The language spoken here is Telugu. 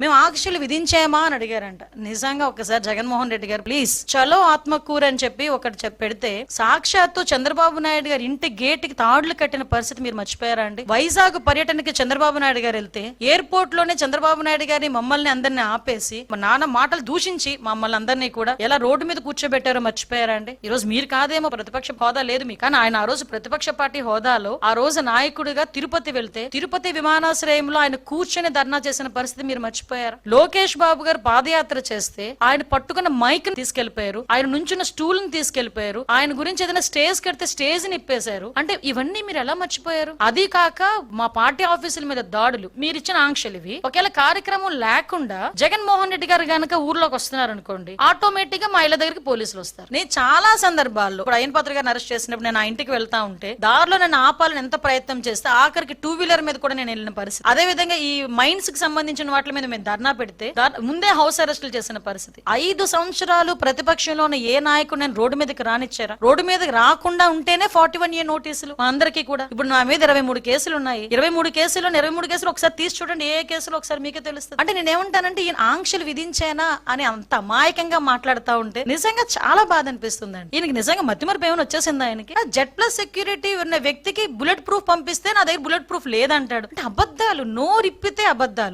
మేము ఆంక్షలు విధించామా అని అడిగారంట. నిజంగా ఒకసారి జగన్మోహన్ రెడ్డి గారు ప్లీజ్ చలో ఆత్మకూరు అని చెప్పి ఒకటి పెడితే సాక్షాత్తు చంద్రబాబు నాయుడు గారు ఇంటి గేటుకి తాడులు కట్టిన పరిస్థితి మీరు మర్చిపోయారా అండి? వైజాగ్ పర్యటనకి చంద్రబాబు నాయుడు గారు వెళ్తే ఎయిర్పోర్ట్ లోనే చంద్రబాబు నాయుడు గారిని మమ్మల్ని అందరినీ ఆపేసి మా నాన్న మాటలు దూషించి మమ్మల్ని అందరినీ కూడా ఎలా రోడ్డు మీద కూర్చోబెట్టారో మర్చిపోయారా అండి? ఈ రోజు మీరు కాదేమో ప్రతిపక్ష హోదా లేదు మీకు, కానీ ఆయన ఆ రోజు ప్రతిపక్ష పార్టీ హోదాలో ఆ రోజు నాయకుడిగా తిరుపతి వెళ్తే తిరుపతి విమానాశ్రయంలో ఆయన కూర్చొని ధర్నా చేసిన పరిస్థితి మీరు మర్చిపోయారు. లోకేష్ బాబు గారు పాదయాత్ర చేస్తే ఆయన పట్టుకున్న మైక్ ని తీసుకెళ్లిపోయారు, ఆయన నుంచున్న స్టూల్ ని తీసుకెళ్లిపోయారు, ఆయన గురించి ఏదైనా స్టేజ్ కడితే స్టేజ్ ని ఇప్పేశారు. అంటే ఇవన్నీ మీరు ఎలా మర్చిపోయారు? అది కాక మా పార్టీ ఆఫీసుల మీద దాడులు, మీరు ఇచ్చిన ఆంక్షలు ఇవి. ఒకవేళ కార్యక్రమం లేకుండా జగన్మోహన్ రెడ్డి గారు గనక ఊర్లోకి వస్తున్నారు అనుకోండి, ఆటోమేటిక్ గా మా ఇళ్ల దగ్గరికి పోలీసులు వస్తారు. నేను చాలా సందర్భాల్లో ఇప్పుడు అయ్యన్ పాత్ర గారిని అరెస్ట్ చేసినప్పుడు నేను ఆ ఇంటికి వెళ్తా ఉంటే దారిలో నన్ను ఆపాలని ఎంత ప్రయత్నం చేస్తే ఆఖరికి 2 వీలర్ మీద కూడా నేను వెళ్ళిన పరిస్థితి. అదే విధంగా ఈ మైన్స్ కి సంబంధించిన వాటి మీద మేము ధర్నా పెడితే ముందే హౌస్ అరెస్టులు చేసిన పరిస్థితి. 5 సంవత్సరాలు ప్రతిపక్షంలో ఉన్న ఏ నాయకుడు నేను రోడ్డు మీదకి రానిచ్చారా? రోడ్డు మీదకి రాకుండా ఉంటేనే 41A నోటీసులు మా అందరికీ కూడా. ఇప్పుడు నా మీద 23 కేసులు ఉన్నాయి. 23 కేసులు ఒకసారి తీసి చూడండి, ఏ కేసులు ఒకసారి మీకే తెలుస్తుంది. అంటే నేనేమంటానంటే ఈయన ఆంక్షలు విధించానా అని అంత అమాయకంగా మాట్లాడుతూ ఉంటే నిజంగా చాలా బాధ అనిపిస్తుందండి. ఈయనకి నిజంగా మతిమరుపు ఏమైనా వచ్చేసింది ఆయనకి? జెడ్+ సెక్యూరిటీ ఉన్న వ్యక్తికి బుల్లెట్ ప్రూఫ్ పంపిస్తే నా దగ్గర బుల్లెట్ ప్రూఫ్ లేదంటాడు. అంటే అబద్ధాలు, నోరిప్పితే అబద్ధాలు.